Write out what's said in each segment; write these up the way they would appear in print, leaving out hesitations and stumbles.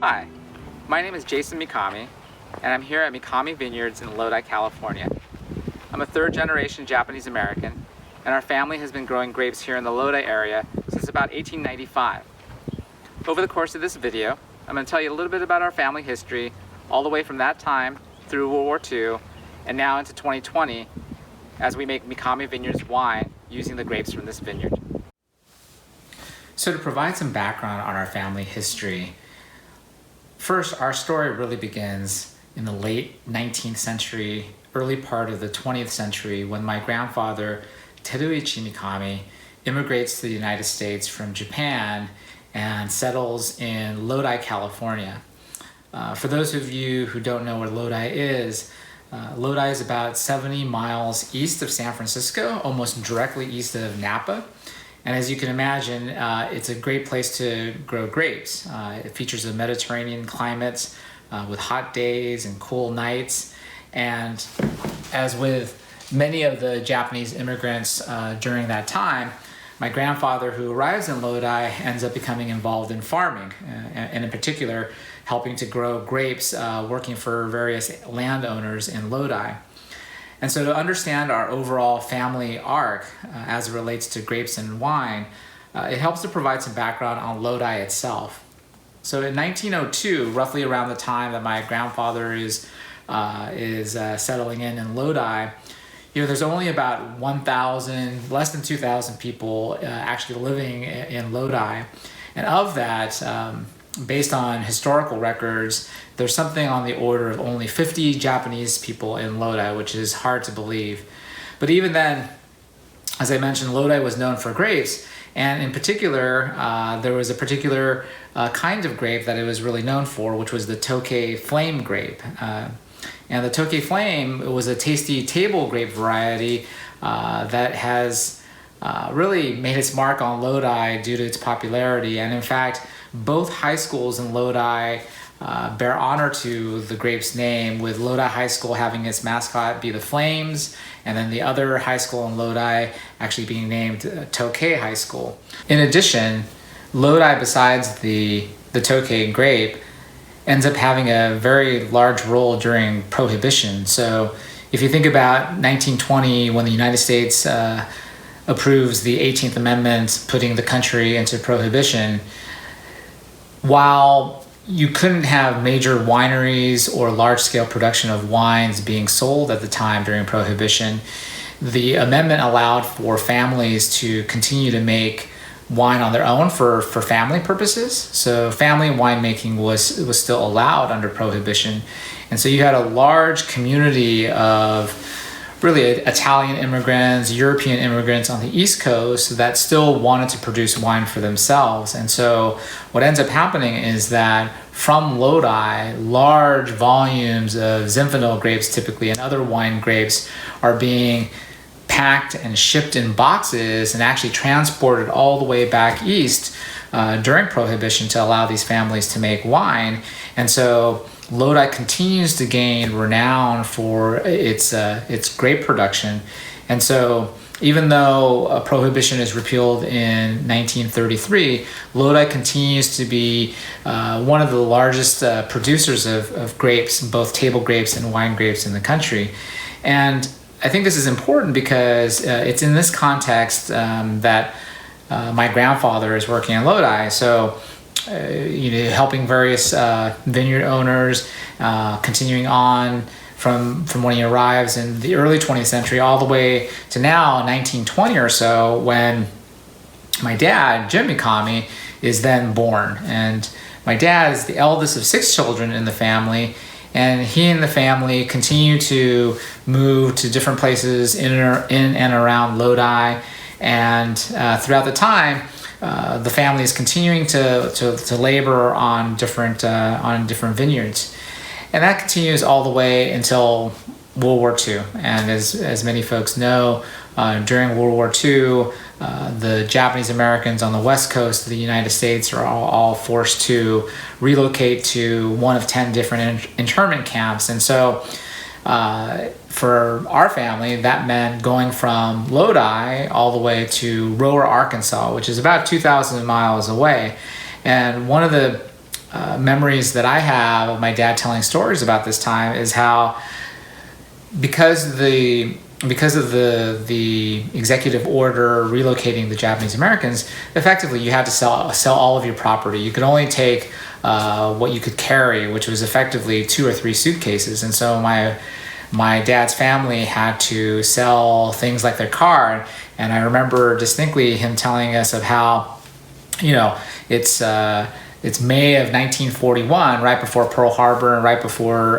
Hi, my name is Jason Mikami, and I'm here at Mikami Vineyards in Lodi, California. I'm a third-generation Japanese American, and our family has been growing grapes here in the Lodi area since about 1895. Over the course of this video, I'm going to tell you a little bit about our family history, all the way from that time through World War II, and now into 2020, as we make Mikami Vineyards wine using the grapes from this vineyard. So to provide some background on our family history, first, our story really begins in the late 19th century, early part of the 20th century, when my grandfather, Teruichi Mikami, immigrates to the United States from Japan and settles in Lodi, California. For those of you who don't know where Lodi is about 70 miles east of San Francisco, almost directly east of Napa. And as you can imagine, it's a great place to grow grapes. It features a Mediterranean climate with hot days and cool nights. And as with many of the Japanese immigrants during that time, my grandfather, who arrives in Lodi, ends up becoming involved in farming, and in particular, helping to grow grapes, working for various landowners in Lodi. And so to understand our overall family arc as it relates to grapes and wine, it helps to provide some background on Lodi itself. So in 1902, roughly around the time that my grandfather is settling in Lodi, there's only about 1,000, less than 2,000 people actually living in Lodi. And of that, based on historical records, there's something on the order of only 50 Japanese people in Lodi, which is hard to believe. But even then, as I mentioned, Lodi was known for grapes, and in particular, there was a particular kind of grape that it was really known for, which was the Tokay Flame grape. And the Tokay Flame was a tasty table grape variety that has really made its mark on Lodi due to its popularity. And in fact, both high schools in Lodi bear honor to the grape's name, with Lodi High School having its mascot be the Flames, and then the other high school in Lodi actually being named Tokay High School. In addition, Lodi, besides the Tokay grape, ends up having a very large role during Prohibition. So if you think about 1920, when the United States approves the 18th Amendment, putting the country into Prohibition, while you couldn't have major wineries or large-scale production of wines being sold at the time during Prohibition, the amendment allowed for families to continue to make wine on their own for family purposes. So family winemaking was still allowed under Prohibition. And so you had a large community of really Italian immigrants, European immigrants on the East Coast that still wanted to produce wine for themselves. And so what ends up happening is that from Lodi, large volumes of Zinfandel grapes typically and other wine grapes are being packed and shipped in boxes and actually transported all the way back east during Prohibition to allow these families to make wine. And so Lodi continues to gain renown for its grape production. And so even though Prohibition is repealed in 1933, Lodi continues to be one of the largest producers of grapes, both table grapes and wine grapes in the country. And I think this is important because it's in this context that my grandfather is working in Lodi. So, helping various vineyard owners, continuing on from when he arrives in the early 20th century all the way to now, 1920 or so, when my dad, Jim Mikami, is then born. And my dad is the eldest of 6 children in the family, and he and the family continue to move to different places in and around Lodi. And throughout the time, the family is continuing to labor on different vineyards, and that continues all the way until World War II. And as many folks know, during World War II, the Japanese Americans on the west coast of the United States are all forced to relocate to one of 10 different internment camps. And so for our family, that meant going from Lodi all the way to Rower, Arkansas, which is about 2,000 miles away. And one of the memories that I have of my dad telling stories about this time is how, because of the executive order relocating the Japanese Americans, effectively you had to sell all of your property. You could only take what you could carry, which was effectively 2 or 3 suitcases. And so my dad's family had to sell things like their car. And I remember distinctly him telling us of how, it's May of 1941, right before Pearl Harbor and right before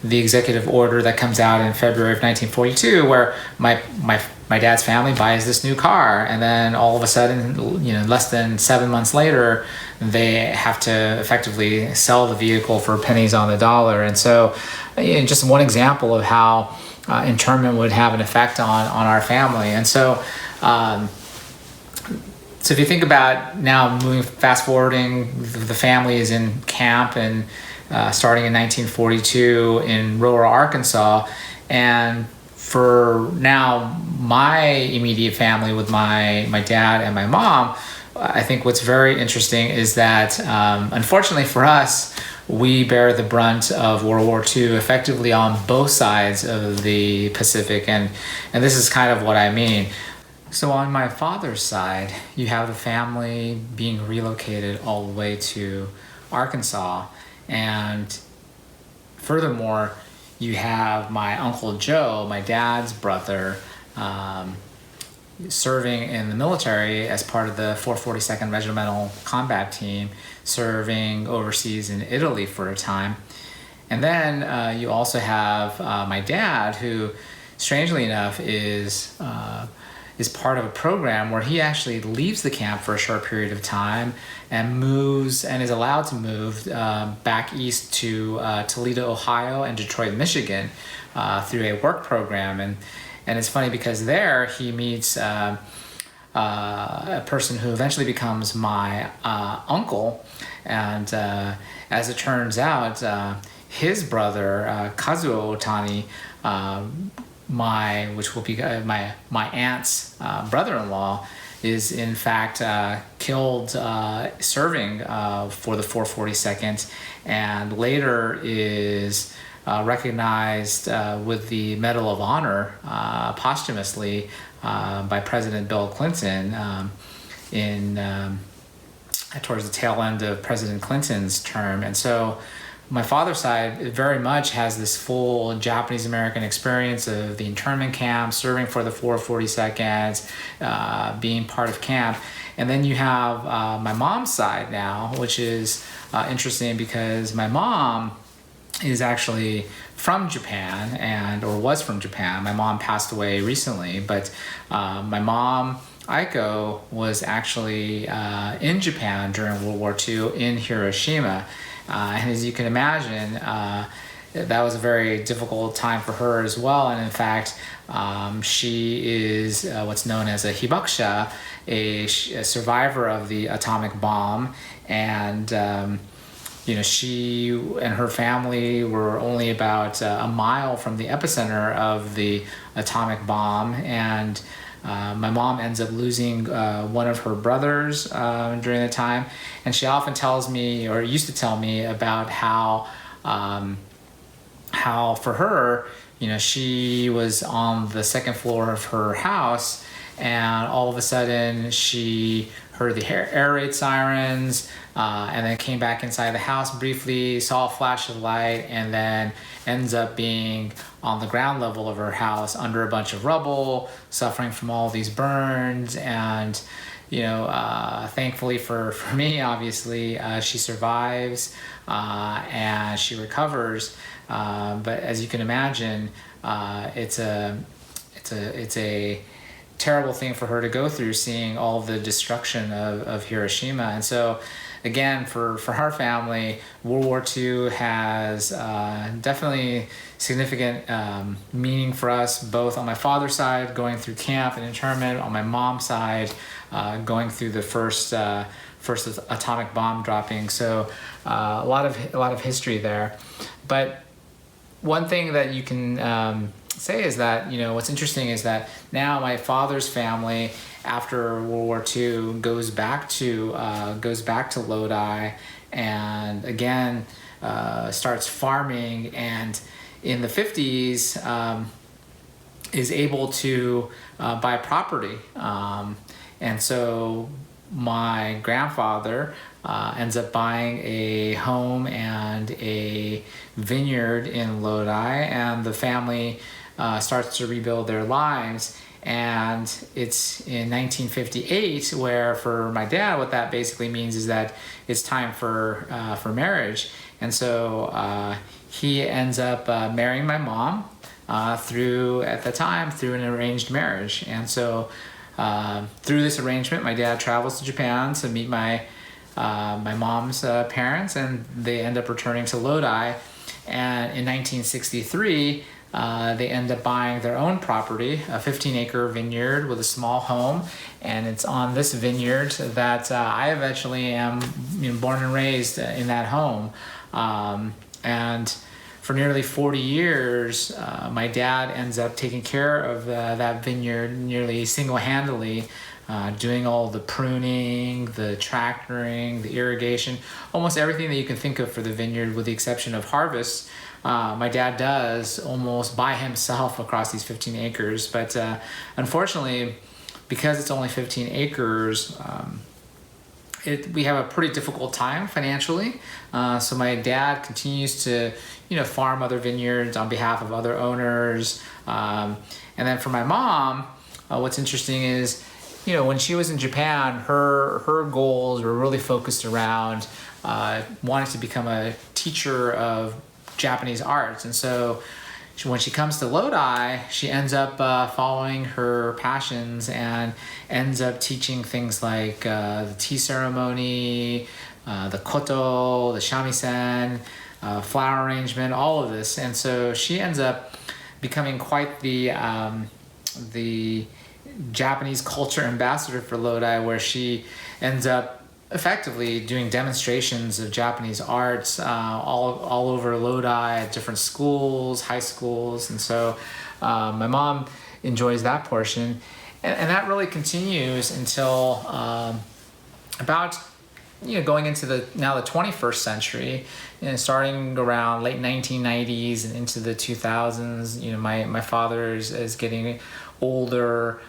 the executive order that comes out in February of 1942, where my dad's family buys this new car, and then all of a sudden, less than 7 months later, they have to effectively sell the vehicle for pennies on the dollar. And so, just one example of how internment would have an effect on our family. And so, so if you think about now, fast forwarding, the family is in camp and starting in 1942 in rural Arkansas. And for now, my immediate family with my dad and my mom, I think what's very interesting is that unfortunately for us, we bear the brunt of World War II effectively on both sides of the Pacific. And this is kind of what I mean. So on my father's side, you have the family being relocated all the way to Arkansas. And furthermore, you have my Uncle Joe, my dad's brother, serving in the military as part of the 442nd Regimental Combat Team, serving overseas in Italy for a time. And then you also have my dad, who, strangely enough, is part of a program where he actually leaves the camp for a short period of time and moves and is allowed to move back east to Toledo, Ohio and Detroit, Michigan through a work program. And it's funny because there he meets a person who eventually becomes my uncle. And as it turns out, his brother, Kazuo Otani, which will be my aunt's brother-in-law, is in fact killed serving for the 442nd, and later is recognized with the Medal of Honor posthumously by President Bill Clinton towards the tail end of President Clinton's term. And so my father's side very much has this full Japanese American experience of the internment camp, serving for the 442nd, being part of camp. And then you have my mom's side now, which is interesting because my mom is actually from Japan or was from Japan. My mom passed away recently, but my mom, Aiko, was actually in Japan during World War II in Hiroshima. And as you can imagine, that was a very difficult time for her as well. And in fact, she is what's known as a hibakusha, a survivor of the atomic bomb. And she and her family were only about a mile from the epicenter of the atomic bomb. And my mom ends up losing one of her brothers during the time, and she often tells me, or used to tell me, about how for her, she was on the second floor of her house, and all of a sudden she heard the air raid sirens, and then came back inside the house briefly, saw a flash of light, and then ends up being on the ground level of her house under a bunch of rubble, suffering from all these burns. And thankfully for me, obviously, she survives and she recovers. But as you can imagine, it's a terrible thing for her to go through, seeing all the destruction of Hiroshima. And so again, for her family, World War II has definitely significant meaning for us, both on my father's side, going through camp and internment, on my mom's side, going through the first atomic bomb dropping. So a lot of history there. But one thing that you can say is that, what's interesting is that now my father's family, after World War II, goes back to Lodi and again starts farming, and in the 50s is able to buy property. And so my grandfather ends up buying a home and a vineyard in Lodi, and the family starts to rebuild their lives. And it's in 1958 where, for my dad, what that basically means is that it's time for marriage. And so he ends up marrying my mom through an arranged marriage. And so through this arrangement, my dad travels to Japan to meet my mom's parents, and they end up returning to Lodi. And in 1963, they end up buying their own property, a 15-acre vineyard with a small home, and it's on this vineyard that I eventually am born and raised in that home. And for nearly 40 years, my dad ends up taking care of that vineyard nearly single-handedly, doing all the pruning, the tractoring, the irrigation, almost everything that you can think of for the vineyard, with the exception of harvest. My dad does almost by himself across these 15 acres. But unfortunately, because it's only 15 acres, we have a pretty difficult time financially. So my dad continues to, farm other vineyards on behalf of other owners. And then for my mom, what's interesting is, when she was in Japan, her goals were really focused around wanting to become a teacher of Japanese arts. And so when she comes to Lodi, she ends up following her passions and ends up teaching things like the tea ceremony, the koto, the shamisen, flower arrangement, all of this. And so she ends up becoming quite the Japanese culture ambassador for Lodi, where she ends up effectively doing demonstrations of Japanese arts all over Lodi at different schools, high schools. And so my mom enjoys that portion. And that really continues until about, going into the 21st century, starting around late 1990s and into the 2000s. My father is getting older,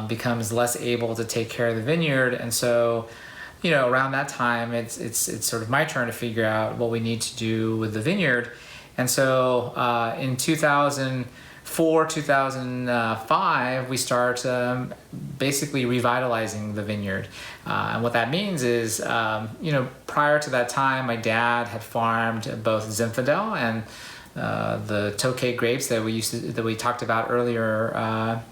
becomes less able to take care of the vineyard. And so around that time, it's sort of my turn to figure out what we need to do with the vineyard. And so in 2004, 2005, we start basically revitalizing the vineyard. And what that means is, prior to that time, my dad had farmed both Zinfandel and the Tokay grapes that we talked about earlier.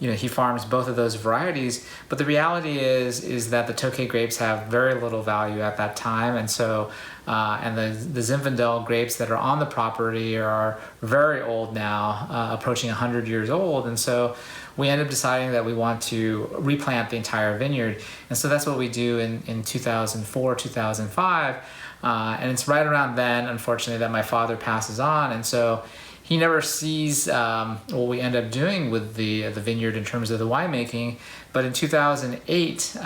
He farms both of those varieties, but the reality is that the Tokay grapes have very little value at that time, and so and the Zinfandel grapes that are on the property are very old now, approaching 100 years old, and so we end up deciding that we want to replant the entire vineyard, and so that's what we do in 2004, 2005, and it's right around then, unfortunately, that my father passes on, and so he never sees what we end up doing with the vineyard in terms of the winemaking. But in 2008,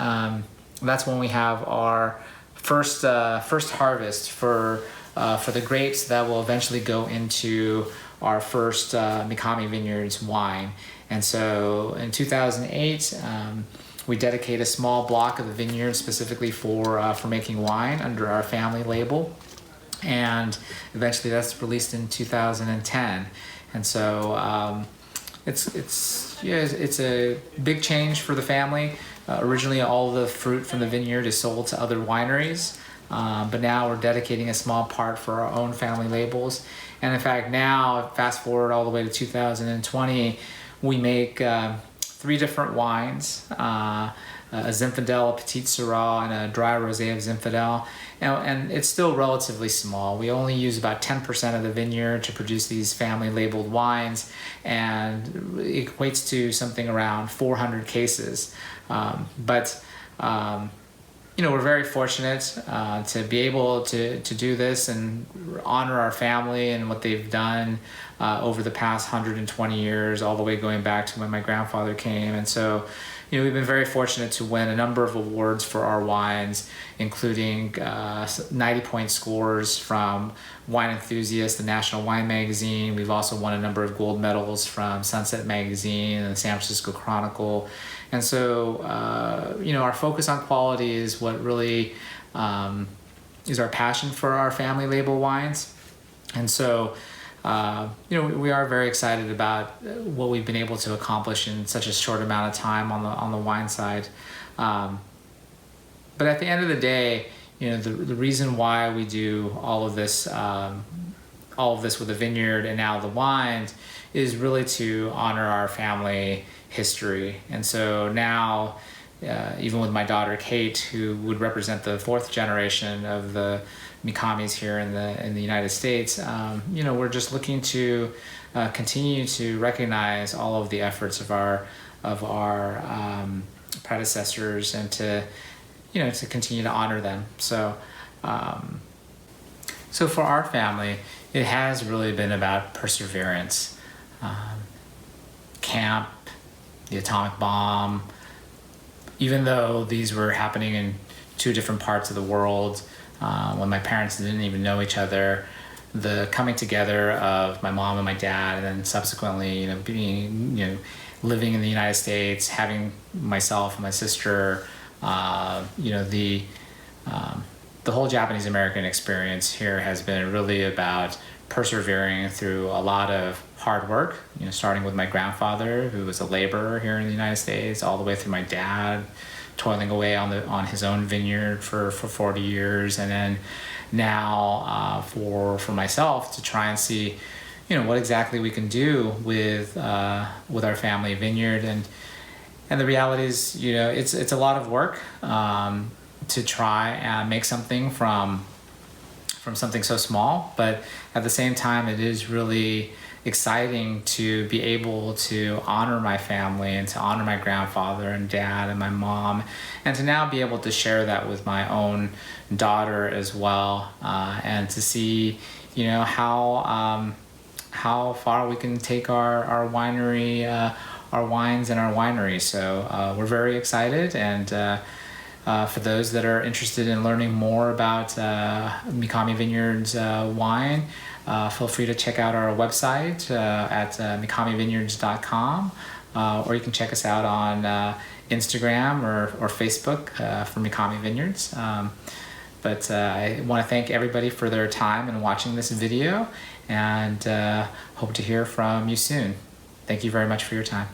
that's when we have our first harvest for the grapes that will eventually go into our first Mikami Vineyards wine. And so in 2008, we dedicate a small block of the vineyard specifically for making wine under our family label. And eventually that's released in 2010. And so it's a big change for the family. Originally all the fruit from the vineyard is sold to other wineries, but now we're dedicating a small part for our own family labels. And in fact, now fast forward all the way to 2020, we make 3 different wines, a Zinfandel, a Petite Syrah, and a dry rosé of Zinfandel. And it's still relatively small. We only use about 10% of the vineyard to produce these family labeled wines, and it equates to something around 400 cases. But we're very fortunate to be able to do this and honor our family and what they've done over the past 120 years, all the way going back to when my grandfather came. And so, we've been very fortunate to win a number of awards for our wines, including 90-point scores from Wine Enthusiast, the National Wine Magazine. We've also won a number of gold medals from Sunset Magazine and the San Francisco Chronicle. And so, our focus on quality is what really is our passion for our family label wines. And so, we are very excited about what we've been able to accomplish in such a short amount of time on the wine side. But at the end of the day, the reason why we do all of this with the vineyard and now the wines is really to honor our family history. And so now, even with my daughter Kate, who would represent the fourth generation of the Mikamis here in the United States, we're just looking to continue to recognize all of the efforts of our predecessors and to continue to honor them. So for our family, it has really been about perseverance. Camp, the atomic bomb, even though these were happening in two different parts of the world, when my parents didn't even know each other, the coming together of my mom and my dad, and then subsequently, living in the United States, having myself and my sister, the whole Japanese American experience here has been really about persevering through a lot of hard work, starting with my grandfather, who was a laborer here in the United States, all the way through my dad, toiling away on his own vineyard for 40 years, and then now for myself to try and see, what exactly we can do with our family vineyard. And the reality is, it's a lot of work to try and make something from something so small, but at the same time, it is really exciting to be able to honor my family and to honor my grandfather and dad and my mom, and to now be able to share that with my own daughter as well, and to see, how far we can take our winery, our wines and our winery. So we're very excited, and for those that are interested in learning more about Mikami Vineyards wine, feel free to check out our website at mikamivineyards.com, or you can check us out on Instagram or Facebook for Mikami Vineyards. But I want to thank everybody for their time and watching this video, and hope to hear from you soon. Thank you very much for your time.